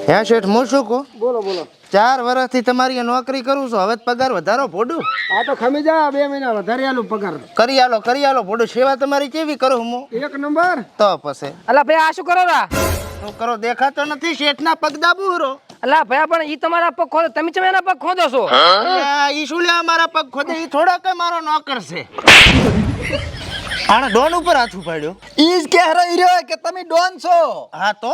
હે શેઠ હું શું કહું? બોલો બોલો. 4 વર્ષથી તમારી નોકરી કરું છું, હવે પગાર વધારો ભોડું. આ તો ખમી જા 2 મહિના વધારે આલું પગાર. કરી આલો ભોડું. સેવા તમારી કેવી કરું હું? એક નંબર. તો પછી અલા ભાઈ આ શું કરો રા? શું કરો? દેખાતો નથી શેઠના પગ દાબુ રો. અલા ભાઈ પણ ઈ તમારા પગ ખોદો, તમે ચમ એના પગ ખોદો છો? ઈ શું લે મારા પગ ખોદે? ઈ થોડો કે મારો નોકર છે. આને ડોન ઉપર હાથ ઉપાડ્યો. ઈ જ કહેરો રહ્યો કે તમે ડોન છો. હા તો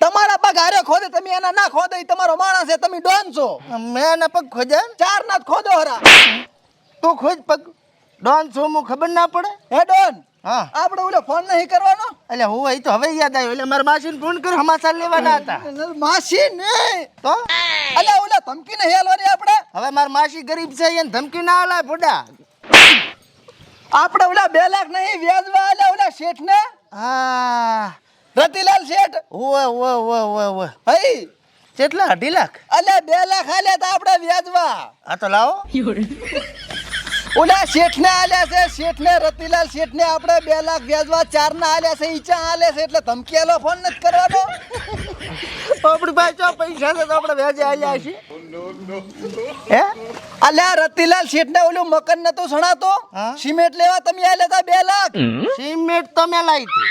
તમારા પગ હારે ખોદે, તમે એના ના ખોદે. ઈ તમારો માણસ છે, તમે ડોન છો. મેં એના પગ ખોદ્યા? 4 ના જ ખોદો હરા. તું ખોજ પગ. ડોન છો હું ખબર ના પડે? હે ડોન, હા આપણે ઓલો ફોન નહીં કરવાનો? એટલે હું અહીં તો હવે યાદ આવ્યું. એટલે મારા માસીને ફોન કર્યો, સમાચાર લેવાના હતા. માસી ને તો અલ્યા ઓલા ધમકી નહીં આલવાની આપણે. હવે મારી માસી ગરીબ છે, એને ધમકી ના આલાય ફોડા. આપણે ઓલા 2 લાખ નહીં વ્યાજવા આલ્યા ઓલા શેઠ ને. હા રતિલાલ શેઠ. ઓવે હઈ કેટલા? 2.5 લાખ? અલ્યા 2 લાખ આલ્યા તા આપણે વ્યાજવા. હા તો લાવો. ઓલા શેઠ ને આલ્યા છે, શેઠ ને રતિલાલ શેઠ ને આપણે 2 લાખ વ્યાજવા 4 ના આલ્યા છે. ઈ ચા આલે છે એટલે ધમકી આલો ફોન નથી કરવાનો. આપણી પાસે જો પૈસા છે તો આપણે વ્યાજે આલ્યા છે. હે અલ્યા રતિલાલ શેઠ ને ઓલું મકન નતું સણાતો, હા? સિમેન્ટ લેવા તમે આલ્યા તા 2 લાખ. સિમેન્ટ તો મેં લાવી હતી.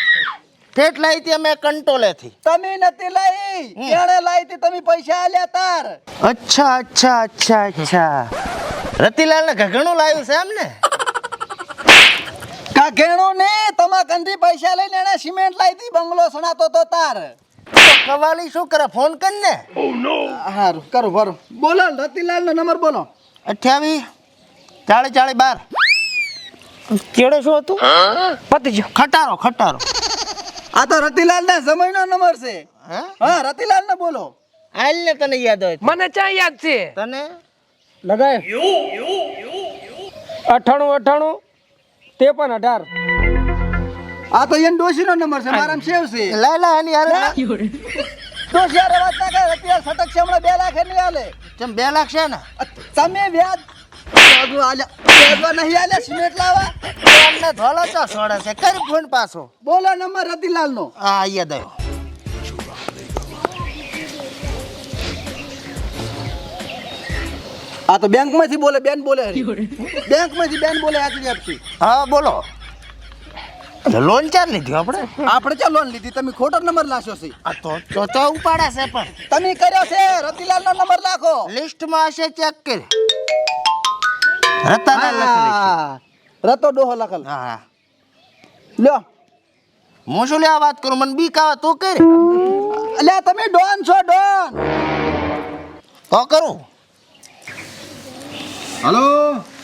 ઠેઠ લાવી હતી અમે કંટોલેથી. તમે નથી લાઈ, એને લાઈ તી. તમે પૈસા આલ્યા તાર. અચ્છા રતિલાલ ને ઘણું લાવ્યું છે એમ ને? કા ઘેણો ને તમા કંધી પૈસા લઈને એને સિમેન્ટ લાઈ તી. બંગલો સણાતો તો તાર. તો કવાલી શું કરે? ફોન કર ને. હારું કરું ભરું. બોલો રતિલાલ નો નંબર બોલો. 28 40 12. કેડે શું હતું? પતી ગયો. ખટારો. આ તો રતિલાલ ના સમય નો નંબર છે. હે હા રતિલાલ ને બોલો. હાલ ને તને યાદ હોય તો. મને ચા યાદ છે. તને લગાય 98 53 આ તો એન ડોશી નો નંબર છે, મારામાં સેવ છે. લાય એની યાર. તો શેર વાત ના કરે. રતિલાલ સટક છે હમણાં 2 લાખ એની આલે. ચમ 2 લાખ છે ને? તમે વ્યાજવા નહીં આલ્યા સિમેન્ટ લાવવા. એમને ધોલો ચો છોડે છે. કર ફોન પાછો. બોલો નંબર રતિલાલ નો. હા યાદ આવ્યો. આ તો બેંક માંથી બોલે, બેન બોલે. બેંક માંથી બેન બોલે. હાજરી આપશે. હા બોલો. લોન ચાર લીધી આપણે? આપણે ક્યાં લોન લીધી? તમે ખોટો નંબર લાશો છે. આ તો ઉપાડા છે પણ તમે કર્યો છે. રતિલાલ નો નંબર લાખો. લિસ્ટમાં હશે, ચેક કર. રતાના લખેલી છે. રતો ડોહો લખલ. હા લ્યો. હું શું લેવા વાત કરું? મને બીક આવે તું કર. અલ્યા તમે ડોન છો, ડોન. તો કરું. હલો.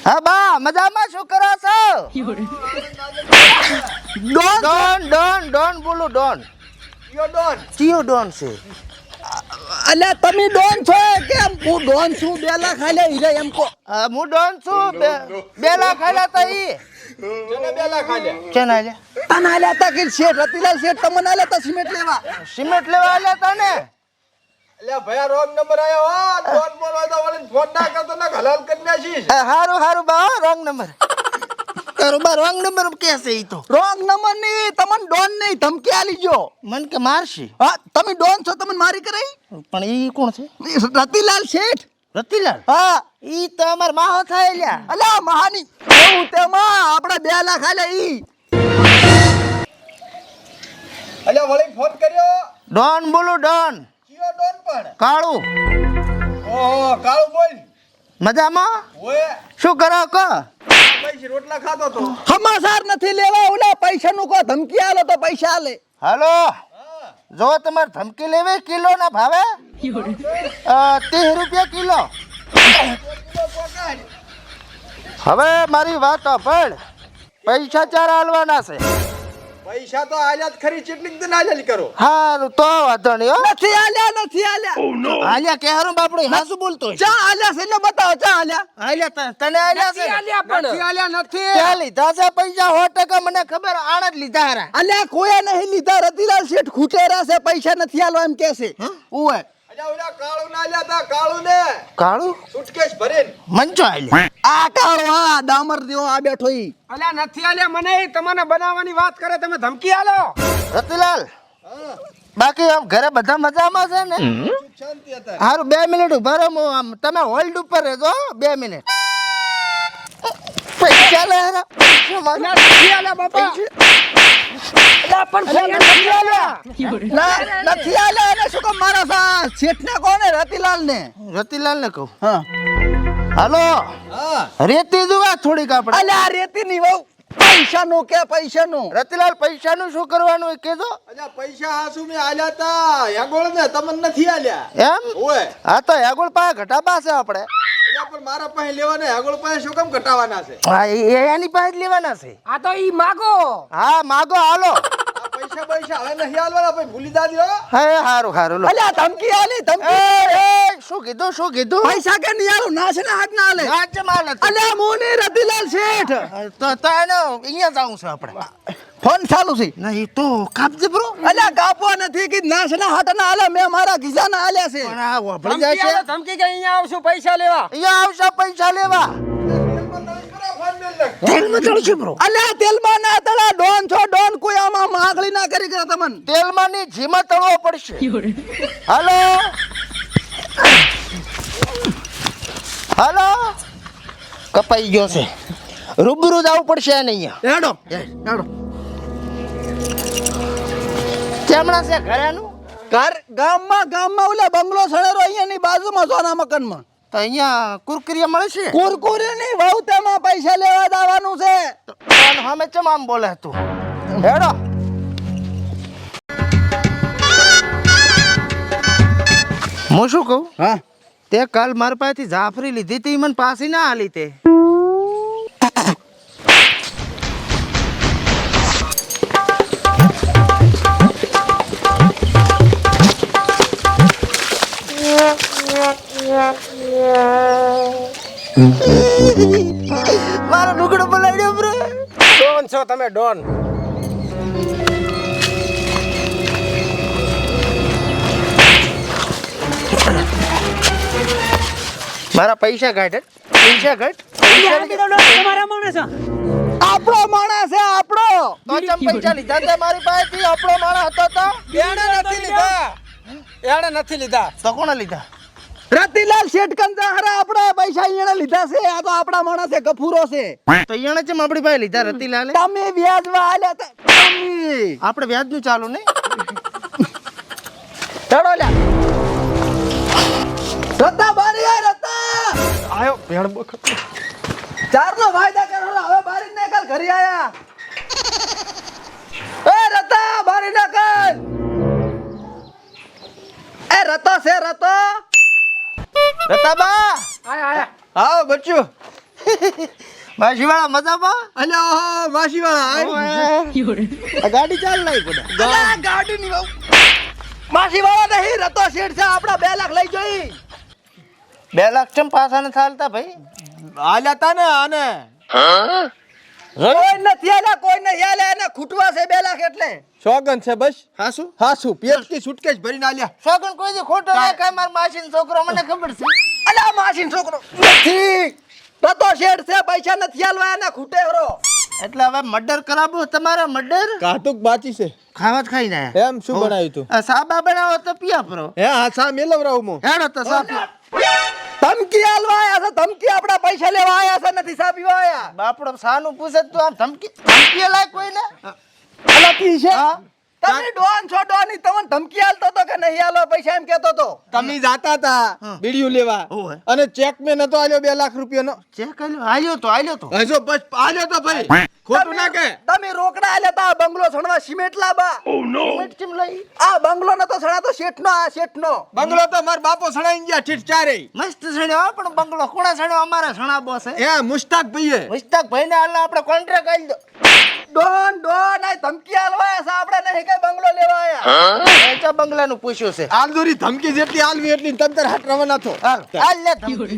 હા બા મજામાં? શું કરો છો? ડોન બોલું. ડોન યો ડોન. કયો ડોન છે? અલ્યા તમે ડોન છો કેમ? હું ડોન છું. 2 લાખ આલ્યા હીરે એમ કો. હું ડોન છું. 2 લાખ આલ્યા તા ઈ. તને 2 લાખ આલ્યા. કેને આલ્યા? તને આલ્યા તા કે શેઠ રતિલાલ શેઠ તમને આલ્યા તા સિમેન્ટ લેવા. સિમેન્ટ લેવા આલ્યા તા ને? અલ્યા ભયા રોંગ નંબર આયો. હા ડોન બોલવા તો વળીને ફોન ના કરતો ને હલાલ કરી નાખીશ. હારું બા રોંગ નંબર. તારો બા રોંગ નંબર કે છે ઈ તો. રોંગ નંબર ની તમને ડોન નહીં ધમકી આલી જો. મન કે મારશી. હા તમે ડોન છો, તમને મારી કરાઈ. પણ ઈ કોણ છે? રતિલાલ શેઠ. રતિલાલ? હા ઈ તો અમાર માહો થાય લ્યા. અલ્યા મહાની એવું તેમાં આપણે 2 લાખ આલ્યા ઈ. અલ્યા વળી ફોન કર્યો. ડોન બોલું. ડોન કયો ડોન પણ? કાળું. ઓહો કાળું બોલ. મજામાં? ઓય શું કરો કો? પૈસા રોટલા ખાતો તો. સમાચાર નથી લેવા. ઓલા પૈસા નું કો ધમકી આલો તો પૈસા આલે. હાલો જો તમારે ધમકી લેવી કિલો ના ભાવે 30 રૂપિયા કિલો. હવે મારી વાત સાંભળ. પૈસા 4 આલવાના છે. પૈસા તો આલ્યા જ ખરી. ચેટલી દિન આલ્યા કરો. હારું તો વાંધો નહીં હો. નથી આલ્યા. હાલ્યા કે હારું બાપડો હાસુ બોલતો હોય. ચા આલ્યા છે ને બતાવો. ચા આલ્યા. હાલ્યા તને હાલ્યા છે? આલ્યા પણ. આલ્યા નથી. ક્યાં લીધા છે પૈસા? 100% મને ખબર. આણ જ લીધા હારા. અલ્યા કોઈ નહીં લીધા. રતિલાલ શેઠ ખૂટેરા છે. પૈસા નથી આલવા એમ કે છે. ઓય અલ્યા ઓલા કાળુ ના આલ્યા તા. કાળુ ને કાળું સુટકેસ ભરીને. મંચો હાલ્યા. આ કાળો આ દામર દેવો આ બેઠો ઈ. અલ્યા નથી આલ્યા મને. તમને બનાવવાની વાત કરે, તમે ધમકી આલો. રતિલાલ બાકી આમ ઘરે બધા મજામાં છે ને? શાંતિ હતા. હારું 2 મિનિટ ઉભા રહો, હું આમ તમે હોલ્ડ ઉપર રહેજો 2 મિનિટ. પૈસા લે હારા, પૈસા મારા. નથી આલ્યા બાપા. અલા, પણ ફોન નથી આલ્યા. નથી આલ્યા એને શું કામ મારા સા શેઠને કોને રતિલાલ ને? રતિલાલ ને કહું. હા હાલો, હા રેતી જોવા થોડીક આપણે. અલ્યા રેતી ની વહુ પૈસાનું કે પૈસાનું? રતિલાલ પૈસાનું શું કરવાનું એ કહેજો. અલ્યા પૈસા હાસુ મે આલ્યા તા યાગોળ ને તમને નથી આલ્યા એમ? ઓય હા તો યાગોળ પાસે ઘટાબા છે આપણે. એટલે પણ મારા પાસે લેવાના યાગોળ પાસે શું કામ ઘટાવાના છે હા એની પાસે જ લેવાના છે. આ તો ઈ માગો. હા માગો હાલો. આ પૈસા હવે નહીં આલવાના ભાઈ ભૂલી જાજો હે હારું હારું લો. અલ્યા ધમકી આલી ધમકી. એ શું કીધું શું કીધું? પૈસા કે નહીં આલું નાશ ને હાથ ના આલે. નાચ માલ હતો. અલ્યા મોની રતિલાલ શેઠ તો એને અહીંયા જાવું છે આપણે. ફોન ચાલુ છે. નહીં તો કાપજે બ્રો. અલ્યા કાપવા નથી કે નાશ ના હાથ ના આલે, મેં મારા ખિસ્સા ના આલ્યા છે. પણ આ વાપરી જાય છે. ધમકી કે અહીંયા આવશું પૈસા લેવા. અહીંયા આવશે પૈસા લેવા. તેલમાં તળશે બ્રો. અલ્યા તેલમાં ના તળા, ડોન છો ડોન, કોઈ આમાં માગણી ના કરી કરે તમને. તેલમાં ની જીમાં તળવો પડશે. હાલો હાલો, કપાઈ ગયો છે. રૂબરૂ જવું પડશે એને અહીંયા. હેડો હેડો. કેમણા છે ઘરેનું? ઘર ગામમાં ઓલા બંગલો સળેરો અહીંયાની બાજુમાં સોના મકાનમાં. તો અહીંયા કુરકુરિયા મળે છે. કુરકુરી ની વહુ તેમાં પૈસા લેવા દાવાનું છે. પણ હમે ચમ આમ બોલે તું? હેડો. હું શું કહું? હા તે કાલ મારા પાસેથી જાફરી લીધી હતી, મને પાછી ના આલી તે. મારો લુગડો પલાડ્યો બ્રો. ડોન છો તમે, ડોન. મારા પૈસા કાઢે. પૈસા કાઢ. આપણો માણસ છે આપણો. તો ચમ પૈસા લીધા તે મારી પાસેથી? આપણો માણસ હતો તો એને નથી લીધા. એને નથી લીધા. તો કોણે લીધા? રતિલાલ શેઠ કંજાહરા આપણા પૈસા અહીંયા લીધા છે. આ તો આપણા માણસ છે, ગફુરો છે. તો એને ચમ આપણી પાસે લીધા રતિલાલે? તમે વ્યાજમાં આલ્યા તા તમે. આપણે વ્યાજ નું ચાલુ નહીં. ચડો લ્યા. રતા બારી આય રતા. આયો ભેણ બખત. ચારનો વાયદા કરો, હવે બારી નીકળ, ઘરે આયા. એ રતા બારી નીકળ. એ રતો છે રતો. રતાબા આયા. હા બચ્ચું માસીવાળા મજામાં? અલ્યા ઓહો માસીવાળા આ ગાડી ચાલ લાઈ પડે. અલા ગાડી ની વહુ. માસી વાળા નહીં, રતો શેઠ છે આપડા. 2 લાખ લઈ જોઈ. 2 લાખ ચમ પાછા ને ચાલતા ભાઈ? આલ્યા તા ને આને કોઈ નથી આલ્યા, કોઈ નહીં આલ્યા. એને ખૂટવા છે 2 લાખ એટલે. સોગન છે બસ હાસુ હાસુ પેટથી સુટકેસ ભરીને આલ્યા સોગન કોઈ દી ખોટો ના ખાય. માર માસીનો છોકરો, મને ખબર છે. અલા માસીન છોકરો નથી. રતો શેઠ છે, પૈસા નથી આલવા, એને ખૂટે હરો. એટલે હવે મર્ડર કરાવવું તમારે? મર્ડર કાતુક બાચી છે ખાવા જ ખાઈ ના એમ શું બનાવ્યું તું સાબા બનાવો તો પિયા પરો. હે હા સા મેલવરાવ હું હેડો તો સા પીઓ. ધમકી આલવા આયા છે, ધમકી આપડા પૈસા લેવા આયા છે, નથી સા પીવા આયા. બાપડો સાનું પૂછે તો આમ ધમકી લાય કોઈને? અલા કી છે. હા. તમે ડોન છો ડોન ની, તમને ધમકી આલતો તો કે નહીં આલો પૈસા એમ કેતો તો. તમે જાતા તા બીડીયું લેવા ઓય. અને ચેક મે નતો આલ્યો 2 લાખ રૂપિયાનો ચેક આલ્યો તો હજો બસ આલ્યો તો ભાઈ ખોટું ના કે તમે રોકડા આલ્યા તા બંગલો સણવા સિમેન્ટ લાબા. સિમેન્ટ ચમ લઈ? આ બંગલો નતો સણાતો શેઠનો, આ શેઠનો. બંગલો તો માર બાપો સણાઈ ગયા ઠીઠ ચારે મસ્ત સણ્યો પણ બંગલો કોણા સણ્યો? અમારા સણા બોસ હે. એ મુસ્તાક ભાઈએ મુસ્તાક ભાઈ ને હાલ આપણે કોન્ટ્રાક્ટ આલી દો. ડોન ડોન આ ધમકી આલવા આયા છે, આપણે નહીં કઈ બંગલો લેવા આયા. એચા બંગલાનું પૂછ્યું છે. આલદોરી ધમકી જેટલી આલવી એટલી તમ તાર હાથ રવાના થો હાલ લે ધમકી.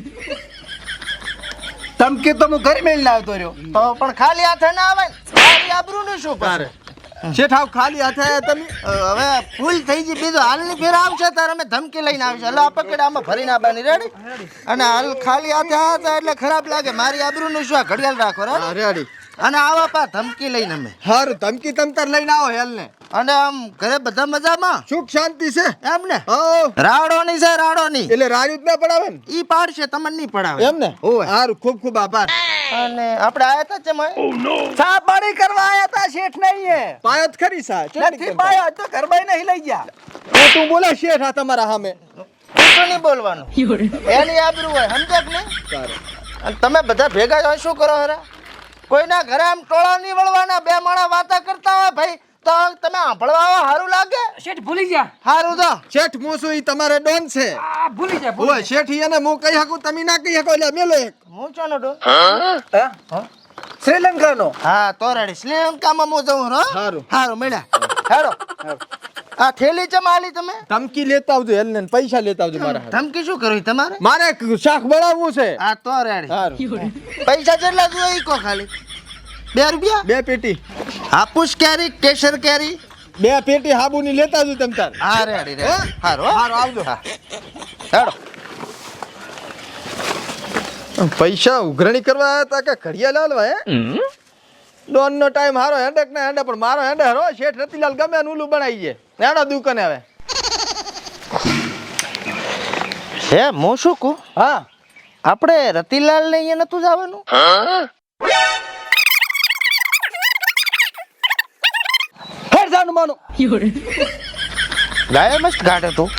ધમકી તો હું ઘરે મેળીને આવતો રહ્યો. તો પણ ખાલી હાથે ના આવે ને. મારી આબરૂનું શું પછી? શેઠ આવ ખાલી હાથે આયા તમે હવે ફૂલ થઈ ગઈ. બીજો હાલની ફેર આવશે તારે અમે ધમકી લઈને આવશે. એટલે આ પકડ આમાં ફરીને આવવાની રેડી. અને હાલ ખાલી હાથે આવ્યા હતા એટલે ખરાબ લાગે. મારી આબરૂનું શું? આ ઘડિયાળ રાખો રે. રેડી અને આવા પા ધમકી લઈને અમે હારું ધમકી તમતાર લઈને આવો હેલ ને અને આમ ઘરે બધા મજામાં સુખ શાંતિ છે એમ ને હો રાવડોની છે રાવડોની એટલે રાજુ જ ના પડાવે ને ઈ પાડશે તમને નહીં પડાવે એમ ને હારું ખૂબ ખૂબ આભાર અને આપણે આયા તા ચમાય ચા પાણી કરવા આયા તા શેઠ નહીં હે પાયત ખરી સા નથી પાયા તો ઘરમાં નહીં લઈ ગયા તું બોલે શેઠ આ તમારા સામે ખોટું નહીં બોલવાનું એની આબરૂ હોય સમજ્યા કે નહીં અને તમે બધા ભેગા હોય શું કરો હરા કોઈના ઘરે આમ ટોળા નહીં વળવાના બે માણા વાતા કરતા હોય ભાઈ તો તમે સાંભળવા આવો સારું લાગે શેઠ ભૂલી ગયા સારું તો શેઠ મોસુ ઈ તમારે ડોન છે આ ભૂલી ગયા ઓય શેઠ ઈ એને હું કહી શકું તમે ના કહી શકો એટલે મેલો એક હું ચાનો ડો શ્રીલંકાનો હા તો રેડી શ્રીલંકામાં હું જઉં હો હારું. સારું મળ્યા હેડો આ થેલી ચમાલી તમે ધમકી લેતા આવજો હેલ ને પૈસા લેતા આવજો મારા હારે. ધમકી શું કરવી તમારે મારે શાક બનાવવું છે હા તો રેડી હારું પૈસા કેટલા જોઈએ ઈ કો ખાલી 2 રૂપિયા 2 પેટી હાપુસ કેરી કેસર કેરી 2 પેટી હાબુની લેતા આવજો તમ તાર હા રેડી રેડી હારું હારું આવજો હેડો પૈસા ઉઘરણી કરવા આવ્યા તા કે ઘડિયા લાલવા હે ડોન નો ટાઈમ હારો હેડક ના હેડે પણ મારો હેડે હરો શેઠ રતિલાલ ગમે ને ઉલું બનાવી છે હેડો દુકાને હવે હે હું શું કહું હા આપણે રતિલાલ ને અહીંયા નતું જવાનું હેડ જાનું માનું ગાય મસ્ત ગાડે તું